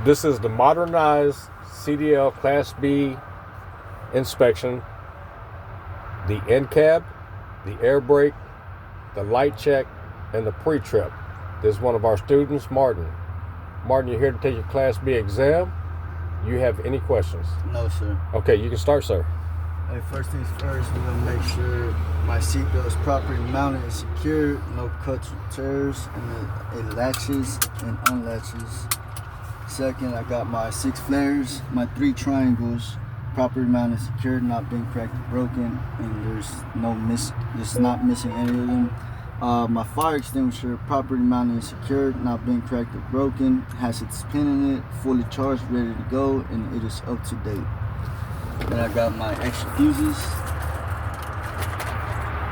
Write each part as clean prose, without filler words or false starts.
This is the modernized CDL Class B inspection, the end cab, the air brake, the light check, and the pre-trip. This is one of our students, Martin. Martin, you're here to take your Class B exam. You have any questions? No, sir. Okay, you can start, sir. Hey, first things first, we're gonna make sure my seatbelt is properly mounted and secured, no cuts or tears, and it latches and unlatches. Second, I got my 6 flares, my 3 triangles, properly mounted and secured, not being cracked or broken, and there's not missing any of them. My fire extinguisher, properly mounted and secured, not being cracked or broken, has its pin in it, fully charged, ready to go, and it is up to date. Then I got my extra fuses.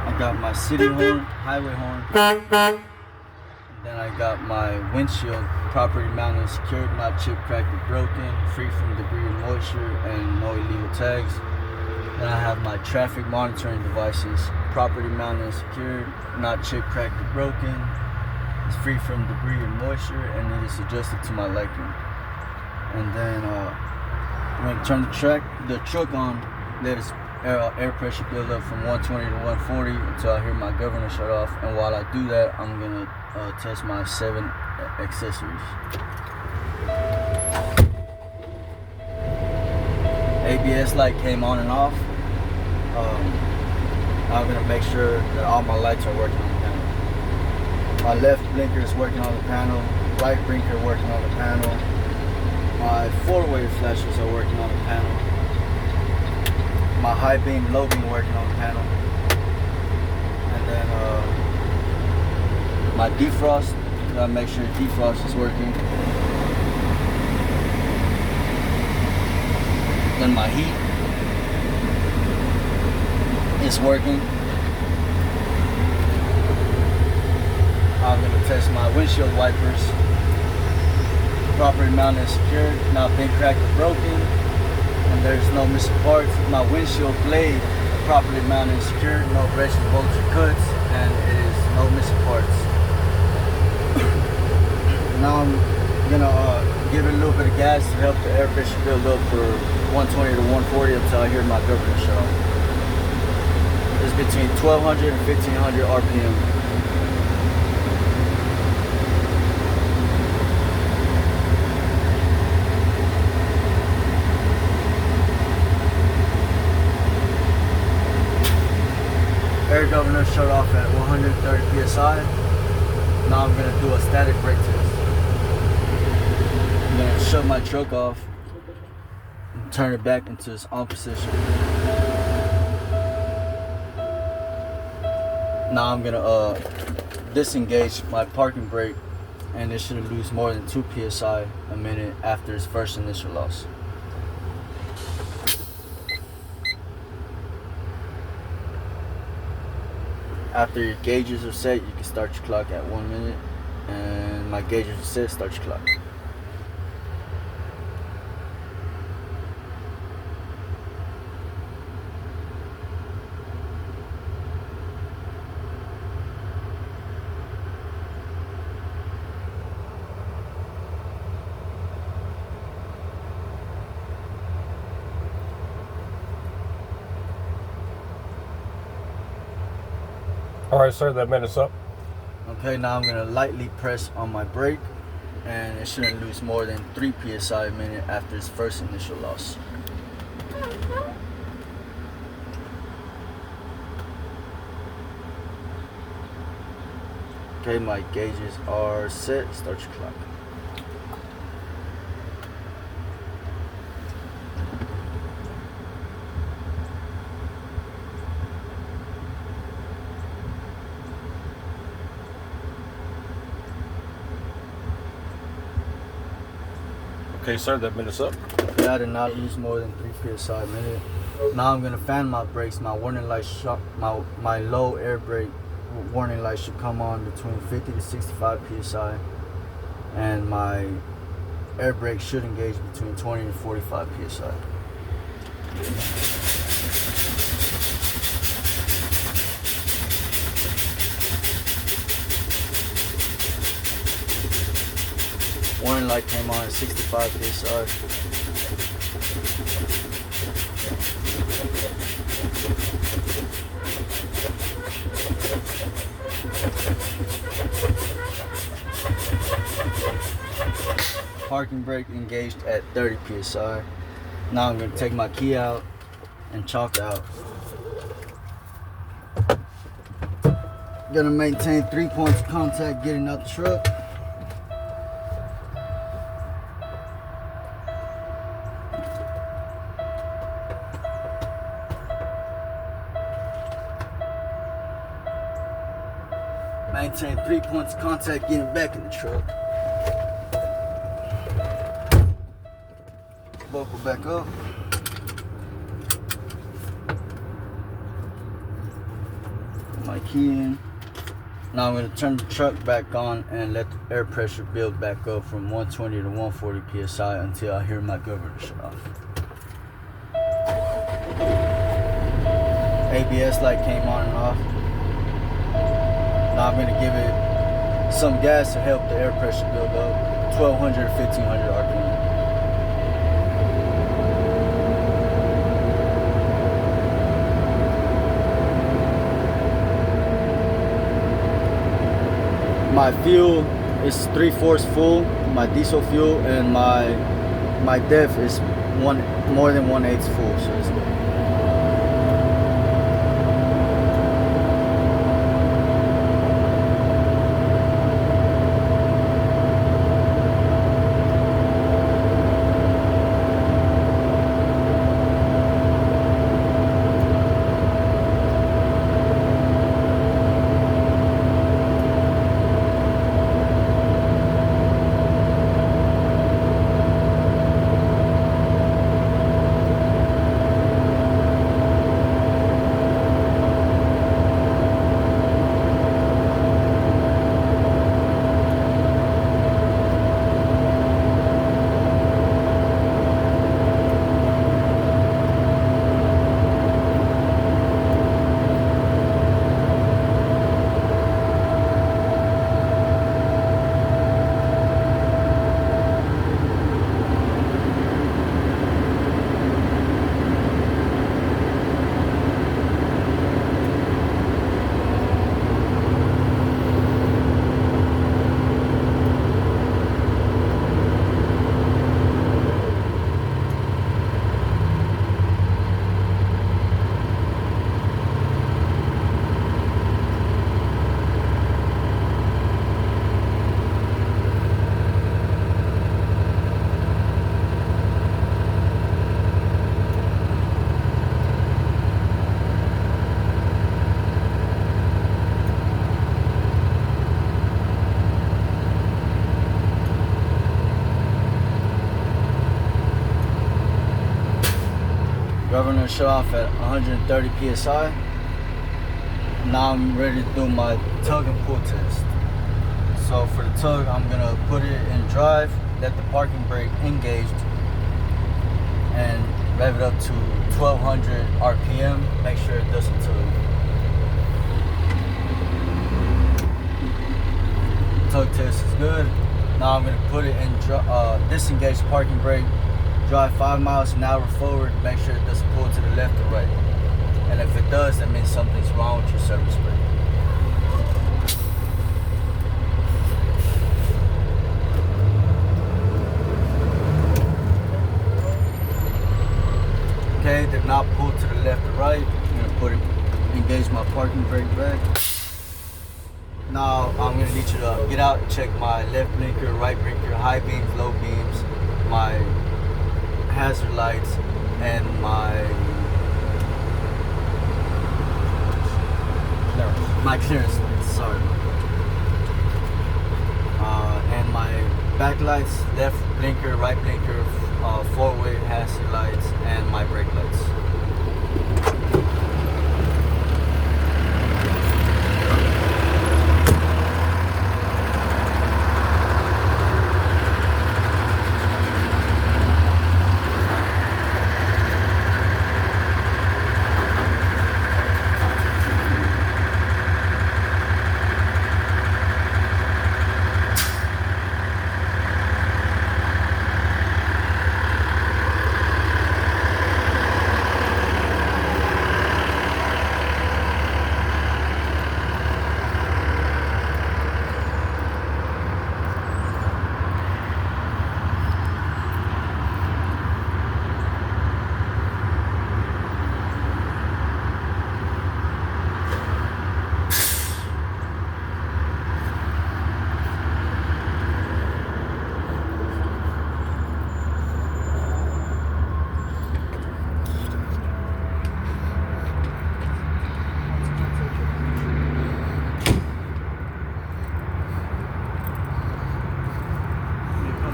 I got my city horn, highway horn. And then I got my windshield, properly mounted and secured, not chipped, cracked, or broken, free from debris and moisture, and no illegal tags. Then I have my traffic monitoring devices, properly mounted and secured, not chipped, cracked, or broken. It's free from debris and moisture, and it is adjusted to my liking. And then I'm going to turn the truck on, let its air pressure build up from 120 to 140 until I hear my governor shut off. And while I do that, I'm going to test my 7 accessories. ABS light came on and off. I'm going to make sure that all my lights are working on the panel. My left blinker is working on the panel, right blinker working on the panel. My 4-way flashers are working on the panel. My high beam, low beam working on the panel. And then my defrost, gotta make sure the defrost is working. Then my heat is working. I'm gonna test my windshield wipers. Properly mounted and secured, not been cracked or broken, and there's no missing parts. My windshield blade, properly mounted and secured, no breaks, bolts, or cuts, and it is no missing parts. Now I'm gonna give it a little bit of gas to help the air pressure build up for 120 to 140 until I hear my governor shut off. It's between 1200 and 1500 RPM. Air governor shut off at 130 psi. Now I'm gonna do a static brake test. I'm gonna shut my truck off and turn it back into its on position. Now I'm gonna disengage my parking brake, and it should lose more than 2 psi a minute after its first initial loss. After your gauges are set, you can start your clock at 1 minute, and my gauges are set, start your clock. All right, sir, that minute's up. Okay, now I'm gonna lightly press on my brake, and it shouldn't lose more than 3 psi a minute after its first initial loss. Okay, my gauges are set, start your clock. Okay, sir, that minute's up. Okay, I did not lose more than 3 psi a minute. Now I'm gonna fan my brakes. My warning light my low air brake warning light should come on between 50 to 65 psi, and my air brake should engage between 20 and 45 psi. Warning light came on at 65 psi. Parking brake engaged at 30 psi. Now I'm going to take my key out and chalk out. Gonna maintain 3 points of contact getting out the truck. Maintain 3 points of contact getting back in the truck. Buckle back up. Put my key in. Now I'm going to turn the truck back on and let the air pressure build back up from 120 to 140 psi until I hear my governor shut off. ABS light came on and off. Now I'm going to give it some gas to help the air pressure build up. 1200 to 1500 RPM. My fuel is 3/4 full, my diesel fuel, and my DEF is more than 1/8 full, so it's good. Governor shut off at 130 psi. Now I'm ready to do my tug and pull test. So for the tug, I'm gonna put it in drive, let the parking brake engaged, and rev it up to 1200 RPM. Make sure it doesn't tug. Tug test is good. Now I'm gonna put it in disengage the parking brake. Drive 5 miles an hour forward, make sure it doesn't pull to the left or right. And if it does, that means something's wrong with your service brake. Okay, did not pull to the left or right. I'm gonna engage my parking brake back. Now I'm gonna need you to get out and check my left blinker, right blinker, high beams, low beams, my hazard lights, and my clearance lights, sorry. And my back lights, left blinker, right blinker, four-way hazard lights, and my brake lights.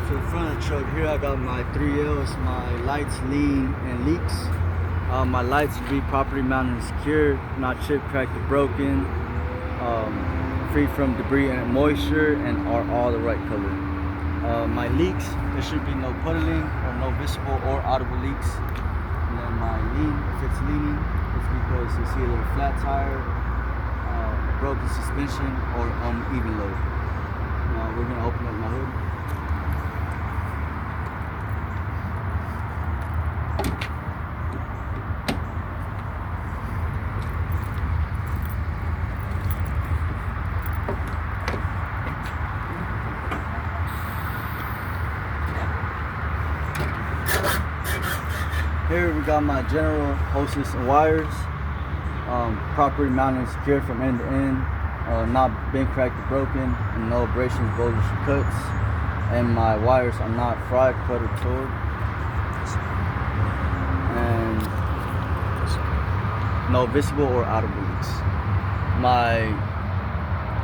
to the front of the truck here, I got my 3Ls, my lights, lean, and leaks. My lights will be properly mounted and secured, not chipped, cracked, or broken, free from debris and moisture, and are all the right color. My leaks, there should be no puddling or no visible or audible leaks. And then my lean, if it's leaning, it's because it's either a flat tire, broken suspension, or uneven load. Now we're gonna open up my hood. Here we got my general hoses and wires, properly mounted and secured from end to end, not been cracked or broken, and no abrasions, bulges, or cuts. And my wires are not fried, cut, or torn. And no visible or audible leaks.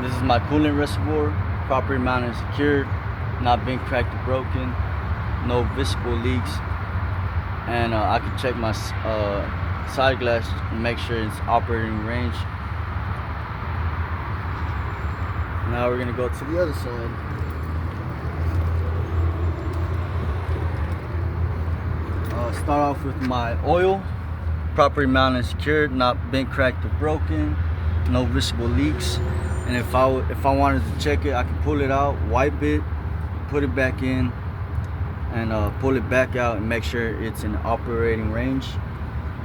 This is my coolant reservoir, properly mounted and secured, not been cracked or broken, no visible leaks. And I can check my side glass and make sure it's operating range. Now we're gonna go to the other side. Start off with my oil, properly mounted and secured, not bent, cracked, or broken, no visible leaks. And if I wanted to check it, I can pull it out, wipe it, put it back in, and pull it back out and make sure it's in operating range.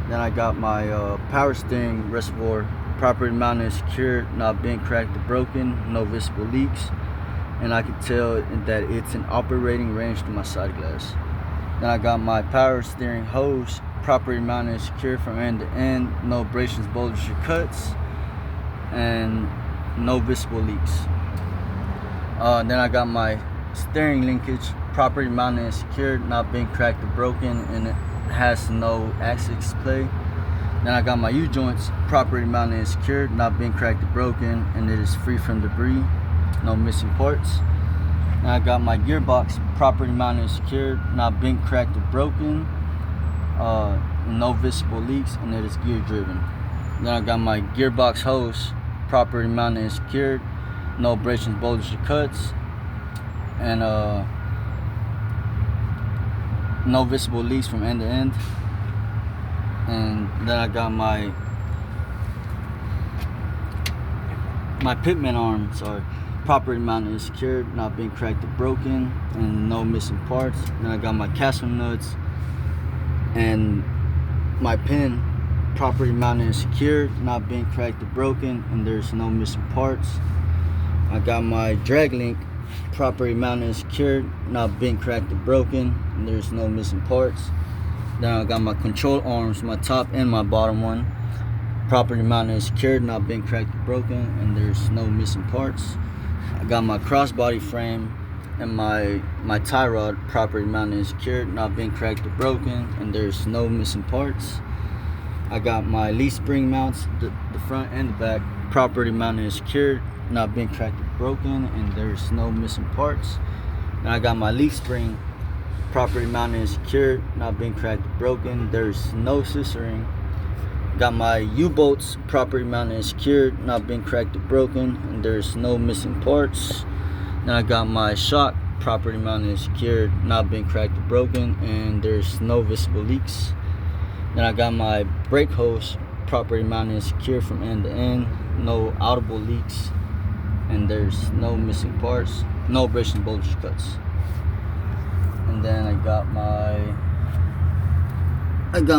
Then I got my power steering reservoir, properly mounted and secured, not bent, cracked, or broken, no visible leaks, and I can tell that it's in operating range to my side glass. Then I got my power steering hose, properly mounted and secured from end to end, no abrasions, bulges, or cuts, and no visible leaks. Then I got my steering linkage, properly mounted and secured, not been cracked or broken, and it has no axis play. Then I got my U-joints, properly mounted and secured, not been cracked or broken, and it is free from debris, no missing parts. Then I got my gearbox, properly mounted and secured, not been cracked or broken, no visible leaks, and it is gear driven. Then I got my gearbox hose, properly mounted and secured, no abrasions, bulges, or cuts, and no visible leaks from end to end. And then I got my pitman arm, properly mounted and secured, not being cracked or broken, and no missing parts. Then I got my castle nuts and my pin, properly mounted and secured, not being cracked or broken, and there's no missing parts. I got my drag link, properly mounted and secured, not being cracked or broken, and there's no missing parts. Then I got my control arms, my top and my bottom one, properly mounted and secured, not being cracked or broken, and there's no missing parts. I got my crossbody frame and my tie rod, properly mounted and secured, not being cracked or broken, and there's no missing parts. I got my leaf spring mounts, the front and the back, properly mounted and secured, not being cracked or broken, and there's no missing parts. And I got my leaf spring, properly mounted and secured, not being cracked or broken, there's no scissoring. Got my U-bolts, properly mounted and secured, not being cracked or broken, and there's no missing parts. Then I got my shock, properly mounted and secured, not being cracked or broken, and there's no visible leaks. Then I got my brake hose, properly mounted and secured from end to end, no audible leaks, and there's no missing parts, no abrasion, bulges, cuts. And then I got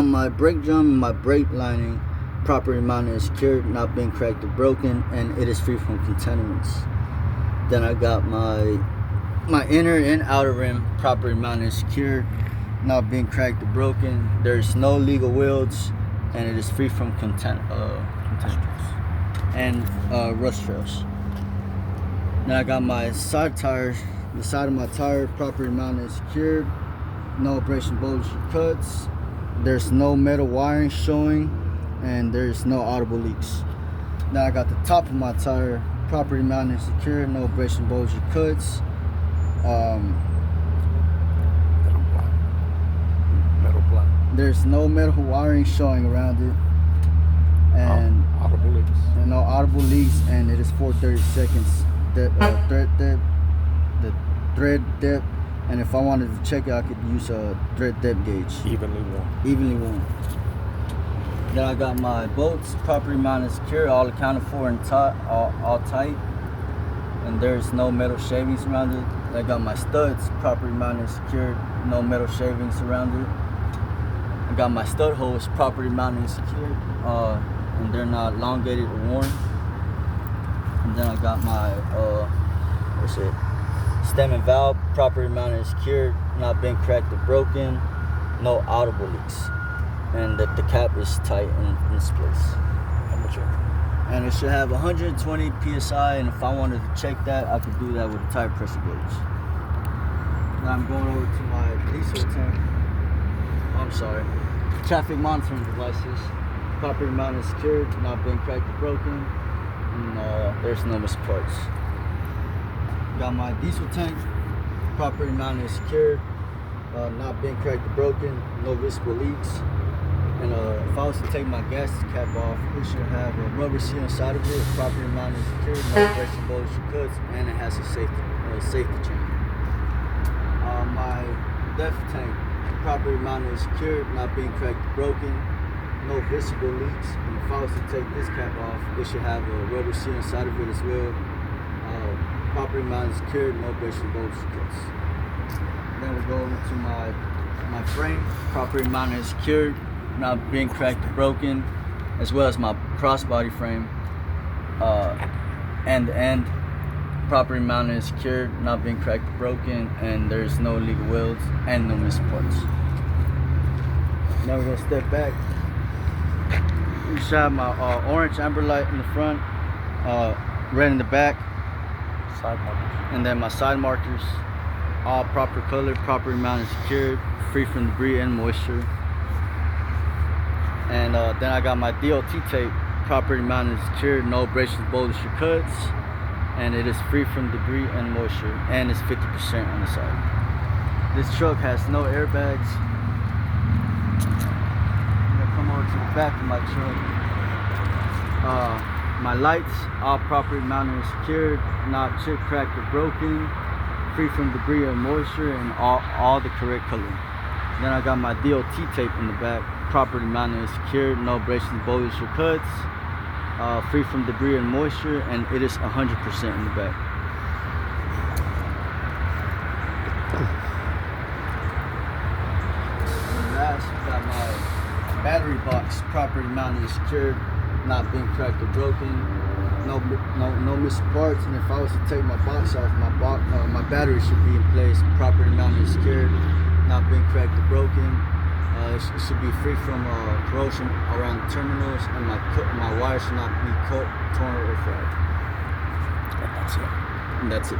my brake drum and my brake lining, properly mounted and secured, not being cracked or broken, and it is free from contaminants. Then I got my inner and outer rim, properly mounted and secured, not being cracked or broken. There's no legal welds, and it is free from and rust trails. Then I got my side tires, the side of my tire, properly mounted and secured, no abrasion, bulges, or cuts. There's no metal wiring showing, and there's no audible leaks. Now I got the top of my tire, properly mounted and secured, no abrasion, bulges, or cuts. there's no metal wiring showing around it, and audible leaks. and no audible leaks, and it is 430 seconds thread depth, and if I wanted to check it, I could use a thread depth gauge. Evenly worn. Then I got my bolts properly mounted, secure, all accounted for and all tight, and there's no metal shavings around it. I got my studs properly mounted, secured, no metal shavings around it. I got my stud holes properly mounted and secured, and they're not elongated or worn. And then I got my stem and valve properly mounted and secured, not been cracked or broken, no audible leaks, and the cap is tight in its place. And it should have 120 psi, and if I wanted to check that, I could do that with a tire pressure gauge. Now I'm going over to my diesel tank. Traffic monitoring devices, properly mounted, secured, not been cracked or broken, and there's no missing parts. Got my diesel tank, properly mounted, secured, not been cracked or broken, no visible leaks. And if I was to take my gas cap off, it should have a rubber seal inside of it, properly mounted, secured, no breaks or bolts or cuts, and it has a safety chain. My depth tank, properly mounted, secured, not being cracked or broken, no visible leaks. And if I was to take this cap off, it should have a rubber seal inside of it as well. Properly mounted, secured, no breaks or bolts or cuts. Then we'll go over to my frame, properly mounted, secured, not being cracked or broken, as well as my crossbody frame, end to end, properly mounted and secured, not being cracked or broken, and there's no legal welds and no missing parts. Now we're gonna step back. You should have my orange amber light in the front, red in the back, Side markers. and then my side markers, all proper color, properly mounted, secured, free from debris and moisture. And then I got my DOT tape, properly mounted, secured, no abrasions, bolts, or cuts, and it is free from debris and moisture, and it's 50% on the side. This truck has no airbags. I'm gonna come over to the back of my truck. My lights, all properly mounted and secured, not chip, cracked, or broken, free from debris or moisture, and all the correct color. Then I got my DOT tape in the back, properly mounted and secured, no abrasions, bolts, or cuts, free from debris and moisture, and it is 100% in the back. And last, I got my battery box, properly mounted and secured, not being cracked or broken, no missing parts. And if I was to take my box off, my battery should be in place, properly mounted and secured, not being cracked or broken. It should be free from corrosion around the terminals, and my wires should not be cut, torn, or fried. And that's it. And that's it.